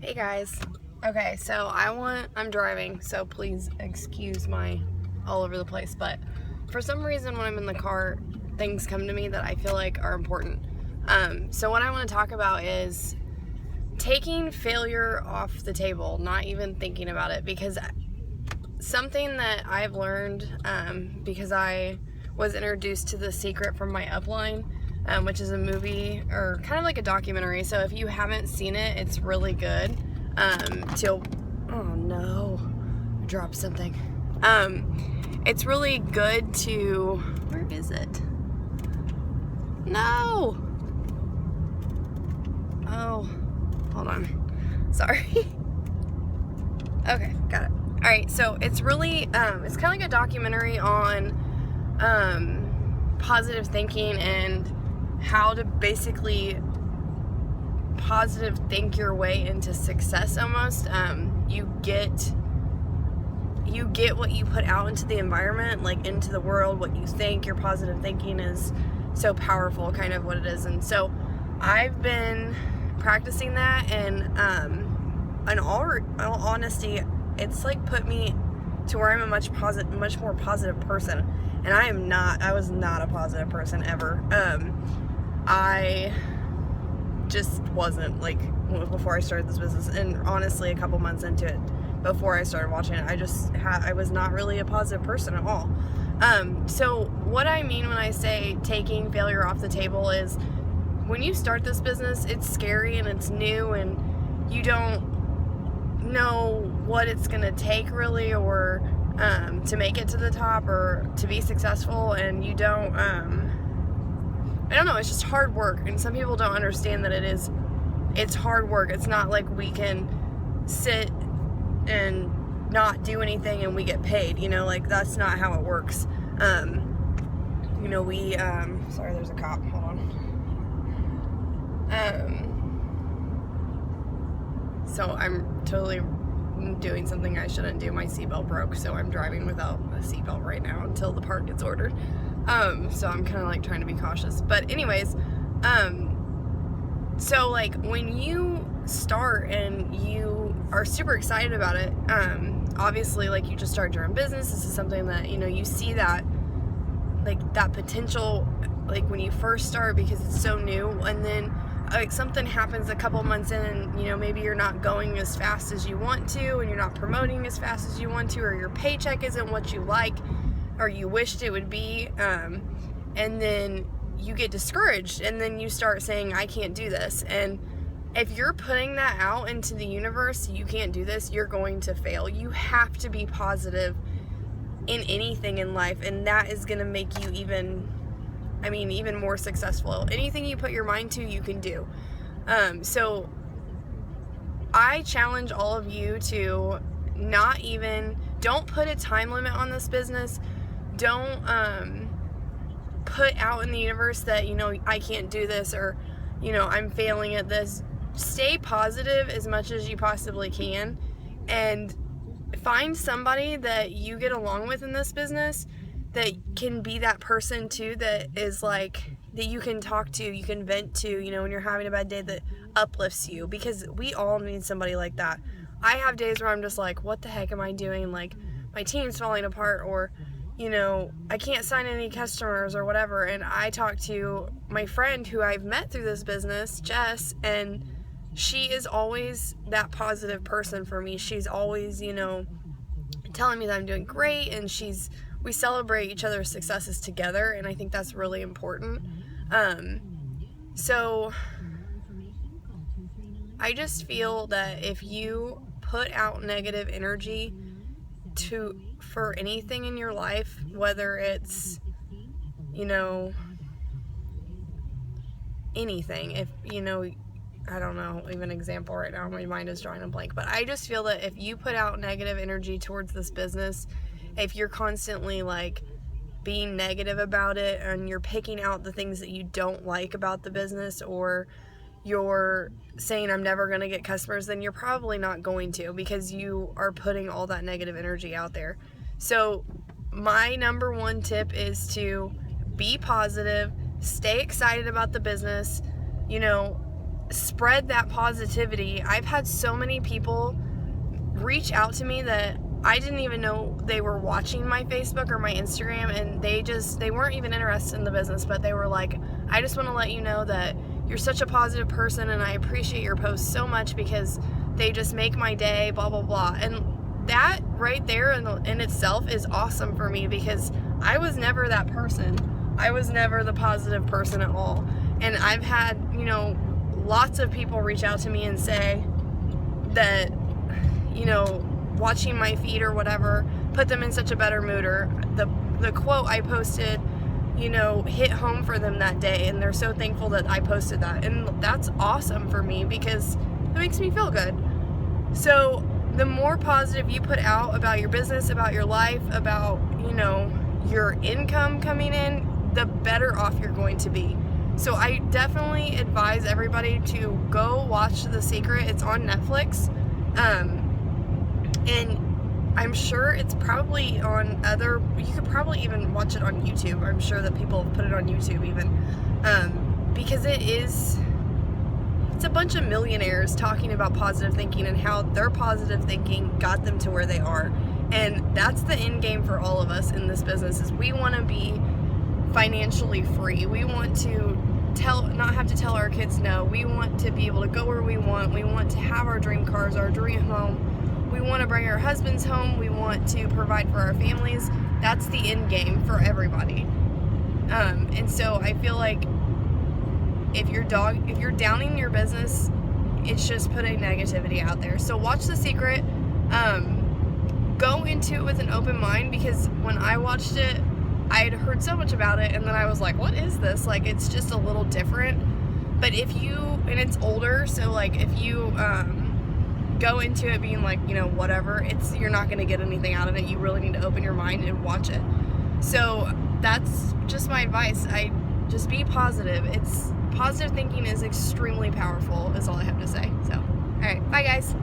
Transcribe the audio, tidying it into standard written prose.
Hey guys. Okay, so I'm driving, so please excuse my all over the place, but for some reason when I'm in the car, things come to me that I feel like are important. So what I want to talk about is taking failure off the table, not even thinking about it, because something that I've learned, because I was introduced to The Secret from my upline, which is a movie or kind of like a documentary. So if you haven't seen it, it's really good. Oh no, I dropped something. It's really good to, where is it? No. Oh, hold on. Sorry. Okay, got it. All right, so it's really, it's kind of like a documentary on positive thinking and how to basically positive think your way into success almost. You get what you put out into the environment, like into the world, what you think. Your positive thinking is so powerful, kind of what it is. And so I've been practicing that, and in all honesty, it's like put me to where I'm a much more positive person. And I was not a positive person ever. I just wasn't, like, before I started this business, and honestly a couple months into it, before I started watching it, I was not really a positive person at all. So what I mean when I say taking failure off the table is, when you start this business, it's scary and it's new and you don't know what it's gonna take really, or to make it to the top or to be successful, and you don't I don't know, it's just hard work, and some people don't understand that it's hard work. It's not like we can sit and not do anything and we get paid, like that's not how it works. Sorry, there's a cop, hold on. So I'm totally doing something I shouldn't do. My seatbelt broke, so I'm driving without a seatbelt right now until the part gets ordered. So I'm kind of like trying to be cautious. But anyways, so like when you start and you are super excited about it, obviously like you just started your own business. This is something that, you see that, like that potential, like when you first start, because it's so new, and then like something happens a couple months in, and maybe you're not going as fast as you want to, and you're not promoting as fast as you want to, or your paycheck isn't what you like or you wished it would be, and then you get discouraged, and then you start saying, I can't do this. And if you're putting that out into the universe, you can't do this, you're going to fail. You have to be positive in anything in life, and that is going to make you even more successful. Anything you put your mind to, you can do. So I challenge all of you to don't put a time limit on this business. Don't put out in the universe that, I can't do this, or, I'm failing at this. Stay positive as much as you possibly can, and find somebody that you get along with in this business that can be that person too, that is like, that you can talk to, you can vent to, when you're having a bad day, that uplifts you, because we all need somebody like that. I have days where I'm just like, what the heck am I doing? Like, my team's falling apart, or, I can't sign any customers or whatever. And I talk to my friend who I've met through this business, Jess, and she is always that positive person for me. She's always, telling me that I'm doing great, and we celebrate each other's successes together, and I think that's really important. So I just feel that if you put out negative energy for anything in your life, whether it's, anything, if, I don't know, even an example right now, my mind is drawing a blank, but I just feel that if you put out negative energy towards this business, if you're constantly like being negative about it, and you're picking out the things that you don't like about the business, or you're saying I'm never going to get customers, then you're probably not going to, because you are putting all that negative energy out there. So my number one tip is to be positive, stay excited about the business, spread that positivity. I've had so many people reach out to me that I didn't even know they were watching my Facebook or my Instagram, and they weren't even interested in the business, but they were like, I just want to let you know that you're such a positive person and I appreciate your posts so much because they just make my day, blah, blah, blah. And that right there in itself is awesome for me, because I was never that person. I was never the positive person at all. And I've had, lots of people reach out to me and say that, watching my feed or whatever put them in such a better mood, or the quote I posted, hit home for them that day, and they're so thankful that I posted that. And that's awesome for me because it makes me feel good. So the more positive you put out about your business, about your life, about, your income coming in, the better off you're going to be. So I definitely advise everybody to go watch The Secret. It's on Netflix. And I'm sure it's probably you could probably even watch it on YouTube. I'm sure that people have put it on YouTube even. Because it's a bunch of millionaires talking about positive thinking and how their positive thinking got them to where they are. And that's the end game for all of us in this business, is we want to be financially free. We want to not have to tell our kids no. We want to be able to go where we want. We want to have our dream cars, our dream home. We want to bring our husbands home. We want to provide for our families. That's the end game for everybody. And so I feel like if you're downing your business, it's just putting negativity out there. So watch The Secret. Go into it with an open mind, because when I watched it, I had heard so much about it, and then I was like, what is this? Like, it's just a little different. But and it's older, so like if you go into it being like, whatever, you're not going to get anything out of it. You really need to open your mind and watch it. So that's just my advice. Just be positive. Positive thinking is extremely powerful, is all I have to say. So, all right, bye guys.